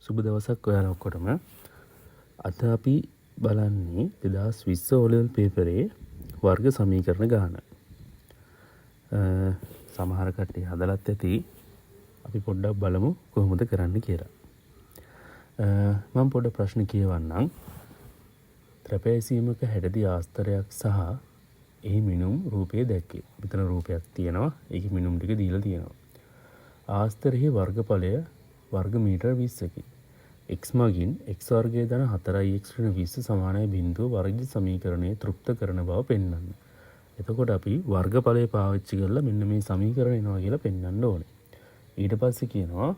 සුබ දවසක් ඔයාලා ඔක්කොටම. අද අපි බලන්නේ 2020 O level පේපරේ වර්ග සමීකරණ ගාන. සමහර කට්ටිය හදලත් ඇති. අපි පොඩ්ඩක් බලමු කොහොමද කරන්න කියලා. මම පොඩ්ඩක් ප්‍රශ්න කියවන්නම්. ත්‍රපේසියමක හැඩදී ආස්තරයක් සහ එහි මිනුම් රූපය දැක්කේ. මෙතන රූපයක් තියෙනවා. ඒකේ මිනුම් ටික දීලා තියෙනවා. ආස්තරයේ වර්ගඵලය වර්ග මීටර 20කි. x මගින් x වර්ගය ධන 4x ඍණ 20 සමානයි බිඳුව වර්ග සමීකරණය තෘප්ත කරන බව පෙන්වන්න. එතකොට අපි වර්ගඵලය පාවිච්චි කරලා මෙන්න මේ සමීකරණ එනවා කියලා පෙන්වන්න ඕනේ. ඊට පස්සේ කියනවා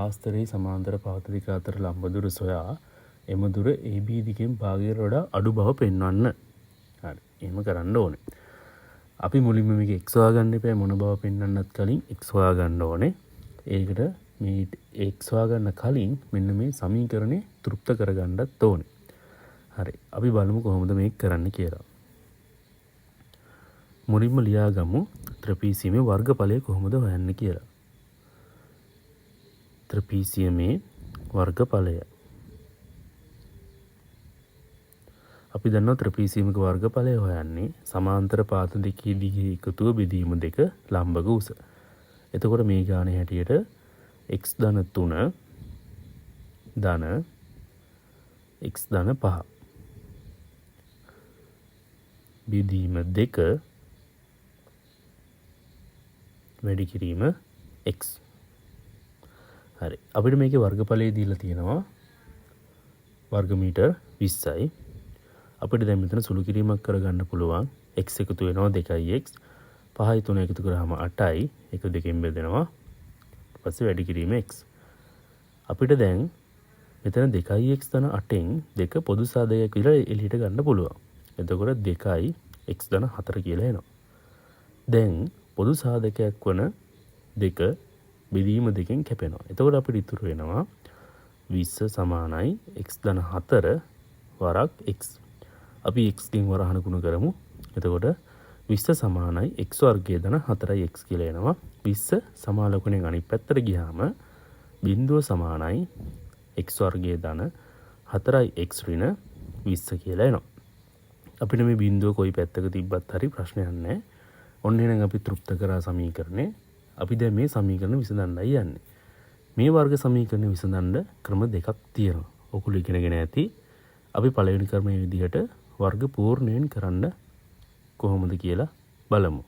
ආස්තරයේ සමාන්තර පාත දෙක අතර ලම්බ දුර සොයා එම දුර AB දිගෙන් භාගයට වඩා අඩු බව පෙන්වන්න. හරි. එහෙම කරන්න ඕනේ. අපි මුලින්ම මේක x හොයාගන්න එපා මොන බව පෙන්වන්නත් කලින් x හොයාගන්න ඕනේ. ඒකට මේ x හොයාගන්න කලින් මෙන්න මේ සමීකරණය තෘප්ත කරගන්නත් ඕනේ. හරි. අපි බලමු කොහොමද මේක කරන්න කියලා. මුලින්ම ලියාගමු ත්‍රපීසියමේ වර්ගඵලය කොහොමද හොයන්නේ කියලා. ත්‍රපීසියමේ වර්ගඵලය. අපි දන්නවා ත්‍රපීසියමක වර්ගඵලය හොයන්නේ සමාන්තර පාත දෙකේ දිගේ එකතුව බෙදීම දෙක ලම්බක උස. එතකොට මේ ගානේ හැටියට x ධන 3 ධන x ධන 5 බෙදීම 2 වැඩි කිරීම x. හරි. අපිට මේකේ වර්ගඵලය දීලා තියෙනවා වර්ග මීටර 20යි. අපිට දැන් මෙතන සුළු කිරීමක් කරගන්න පුළුවන්. x එකතු වෙනවා 2x 5යි 3 එකතු කරාම 8යි. එක දෙකෙන් බෙදෙනවා. ඊට පස්සේ වැඩි කිරීම x. අපිට දැන් මෙතන 2x ධන 8න් 2 පොදු සාධකයක් විතර එළියට ගන්න පුළුවන්. එතකොට 2යි x ධන 4 කියලා එනවා. දැන් පොදු සාධකයක් වන 2 බෙදීම දෙකෙන් කැපෙනවා. එතකොට අපිට ඉතුරු වෙනවා 20 සමානයි x ධන 4 වරක් x. අපි x ගෙන් වරහන ගුණ කරමු. එතකොට 20 සමානයි x වර්ගය ධන 4x කියලා එනවා. 20 සමාලෝකණයෙන් අනිත් පැත්තට ගියාම බිඳුව සමානයි x වර්ගය ධන 4x ඍණ 20 කියලා එනවා. අපිට මේ බිඳුව කොයි පැත්තක තිබ්බත් හරි ප්‍රශ්නයක් නැහැ. ඔන්න එහෙනම් අපි තෘප්ත කරා සමීකරණය. අපි දැන් මේ සමීකරණ විසඳන්නයි යන්නේ. මේ වර්ග සමීකරණ විසඳන්න ක්‍රම දෙකක් තියෙනවා. ඔකුල ඉගෙනගෙන ඇති. අපි පළවෙනි ක්‍රමයේ විදිහට වර්ග පූර්ණයෙන් කරන්න කොහොමද කියලා බලමු.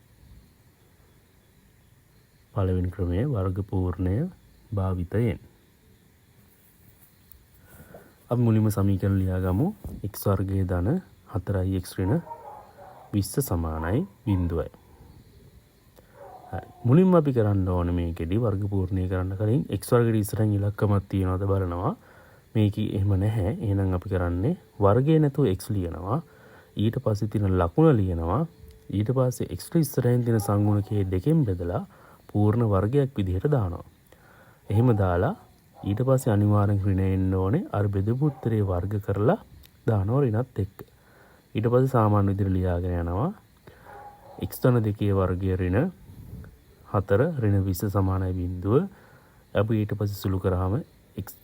පළවෙනි ක්‍රමයේ වර්ග පූර්ණය භාවිතයෙන්. අපි මුලින්ම සමීකරණ ලියාගමු. x වර්ගයේ ධන 4x ඍණ 20 සමානයි බිඳුවයි. හරි. මුලින්ම අපි කරන්න ඕනේ මේකෙදි වර්ග පූර්ණය කරන්න කලින් x වර්ගයේ ඉස්සරහින් ඉලක්කමක් තියනවාද බලනවා. මේක එහෙම නැහැ. එහෙනම් අපි කරන්නේ වර්ගය නැතුව x ලියනවා. ඊට පස්සේ තියෙන ලකුණ ලියනවා. ඊට පස්සේ x ඉස්සරහින් තියෙන සංගුණකයේ දෙකෙන් බෙදලා පූර්ණ වර්ගයක් විදිහට දානවා. එහෙම දාලා ඊට පස්සේ අනිවාර්යෙන් ඍණ එන්න ඕනේ. අර බෙදපු උත්තරේ වර්ග කරලා දානවා ඍණත් එක්ක. ඊට පස්සේ සාමාන්‍ය විදිහට ලියාගෙන යනවා. x ධන 2 වර්ගය ඍණ 4 ඍණ 20 සමානයි බිඳුව. අපි ඊට පස්සේ සුළු කරාම x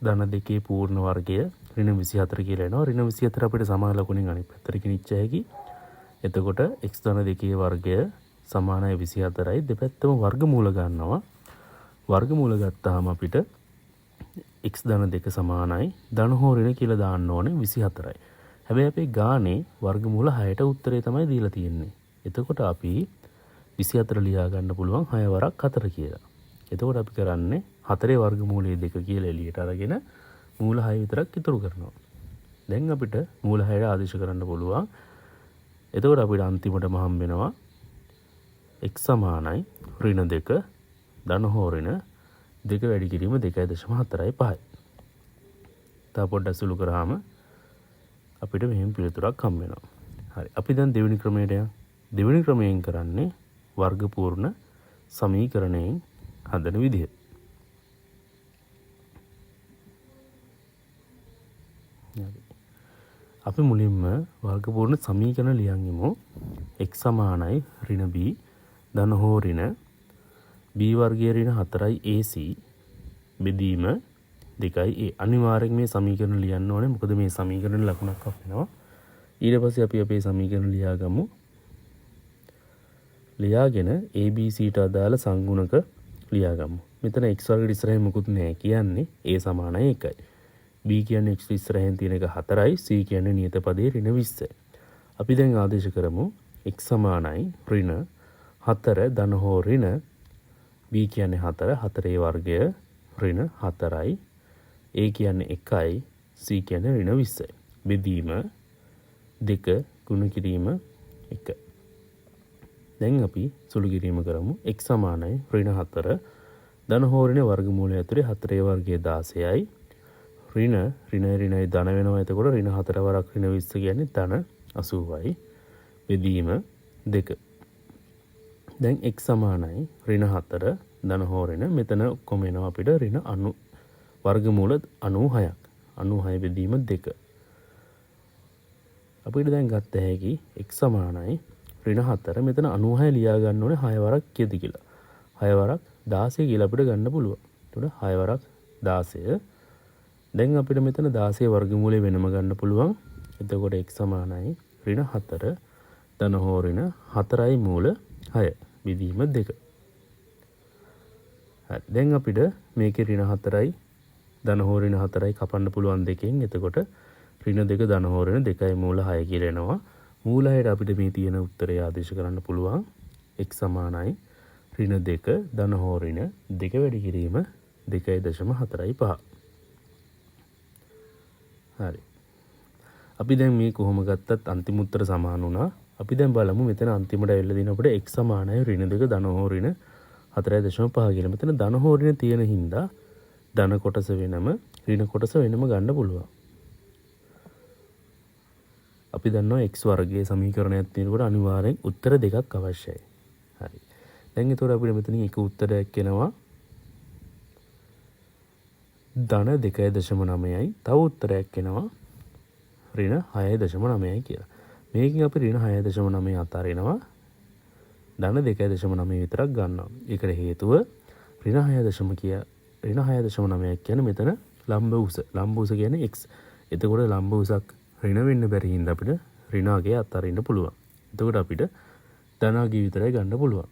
ධන 2 පූර්ණ වර්ගය ඍණ 24 කියලා එනවා. ඍණ 24 අපිට සමාලෝකණයෙන් අනිත් පැත්තට ගෙනිච්ච හැකි. එතකොට x ධන 2 වර්ගය සමානයි 24යි. දෙපැත්තම වර්ගමූල ගන්නවා. වර්ගමූල ගත්තාම අපිට x ධන 2 සමානයි ධන හෝ ඍණ කියලා දාන්න ඕනේ 24යි. හැබැයි අපේ ගානේ වර්ගමූල 6ට උත්තරේ තමයි දීලා තියෙන්නේ. එතකොට අපි 24 ලියා ගන්න පුළුවන් 6 වරක් 4 කියලා. එතකොට අපි කරන්නේ 4 වර්ගමූලයේ 2 කියලා එළියට අරගෙන මූල 6 විතරක් ඉතුරු කරනවා. දැන් අපිට මූල 6ට ආදේශ කරන්න පුළුවන්. එතකොට අපිට අන්තිමටම හම්බ වෙනවා x සමානයි ඍණ 2 ධන හෝ ඍණ 2 වැඩි කිරීම 2.4යි 5යි. තව පොඩ්ඩක් සුළු කරාම අපිට මෙහෙම පිළිතුරක් හම්බ වෙනවා. හරි. අපි දැන් දෙවෙනි ක්‍රමයට යමු. දෙවෙනි ක්‍රමයෙන් කරන්නේ වර්ග පූර්ණ සමීකරණයෙන් හදන විදිහ. අපි මුලින්ම වර්ග පූර්ණ සමීකරණ ලියන් ඉමු. x සමානයි ඍණ b ධන හෝ ඍණ b වර්ගය ඍණ 4යි ac බෙදීම 2a. අනිවාර්යෙන් මේ සමීකරණ ලියන්න ඕනේ. මොකද මේ සමීකරණ ලකුණක් අපේනවා. ඊට පස්සේ අපි අපේ සමීකරණ ලියාගමු. ලියාගෙන ABCට අදාළ සංගුණක ලියාගමු. මෙතන x වර්ගයට ඉස්සරහින් මුකුත් නැහැ කියන්නේ a සමානයි 1යි. b කියන්නේ x ඉස්සරහින් තියෙන එක 4යි. c කියන්නේ නියත පදයේ ඍණ 20යි. අපි දැන් ආදේශ කරමු x සමානයි ඍණ 4 ධන හෝ ඍණ b කියන්නේ 4 4a වර්ගය ඍණ 4යි. a කියන්නේ 1යි. c කියන්නේ ඍණ 20යි. බෙදීම 2 ගුණ කිරීම 1. දැන් අපි සුළු කිරීම කරමු. x සමානයි ඍණ 4 ධන හෝ ඍණ වර්ගමූලය ඇතුලේ 4a වර්ගය 16යි. ඍණයි ධන වෙනවා. එතකොට ඍණ 4 වරක් ඍණ 20 කියන්නේ ධන 80යි. බෙදීම 2. දැන් x සමානයි ඍණ 4 ධන හෝ ඍණ මෙතන ඔක්කොම එනවා අපිට ඍණ 90 වර්ගමූල 96ක්. 96 බෙදීම 2. අපිට දැන් ගත්ත හැකි x සමානයි ඍණ 4 මෙතන 96 ලියා ගන්න ඕනේ 6 වරක් කියද කියලා. 6 වරක් 16 කියලා අපිට ගන්න පුළුවන්. එතකොට 6 වරක් 16. දැන් අපිට මෙතන 16 වර්ගමූලය වෙනම ගන්න පුළුවන්. එතකොට x සමානයි ඍණ 4 ධන හෝ ඍණ 4යි මූල 6 බෙදීම 2. හරි. දැන් අපිට මේකේ ඍණ 4යි ධන හෝ ඍණ 4යි කපන්න පුළුවන් දෙකෙන්. එතකොට ඍණ 2 ධන හෝ ඍණ 2යි මූල 6 කියලා එනවා. මූල 6ට අපිට මේ තියෙන උත්තරය ආදේශ කරන්න පුළුවන්. x සමානයි ඍණ 2 ධන හෝ ඍණ 2 වැඩි කිරීම 2.45. හරි. අපි දැන් මේ කොහොම ගත්තත් අන්තිම උත්තර සමාන වුණා. අපි දැන් බලමු මෙතන අන්තිමට ඇවිල්ලා දිනකොට x සමානයි ඍණ 2 ධන හෝ ඍණ 4.5 කියලා. මෙතන ධන හෝ ඍණ තියෙන හින්දා ධන කොටස වෙනම ඍණ කොටස වෙනම ගන්න පුළුවන්. අපි දන්නවා x වර්ගයේ සමීකරණයක් තියෙනකොට අනිවාර්යෙන් උත්තර දෙකක් අවශ්‍යයි. හරි. දැන් ඒතකොට අපිට මෙතනින් එක උත්තරයක් එනවා ධන 2.9යි. තව උත්තරයක් එනවා ඍණ 6.9යි කියලා. මේකෙන් අපි ඍණ 6.9 අතාරිනවා. ධන 2.9 විතරක් ගන්නවා. ඒකට හේතුව ඍණ 6.9 කියන්නේ මෙතන ලම්බ උස. ලම්බ උස කියන්නේ x. එතකොට ලම්බ උසක් ඍණ වෙන්න බැරි හින්දා අපිට ඍණ අගය අතාරින්න පුළුවන්. එතකොට අපිට ධන අගය විතරයි ගන්න පුළුවන්.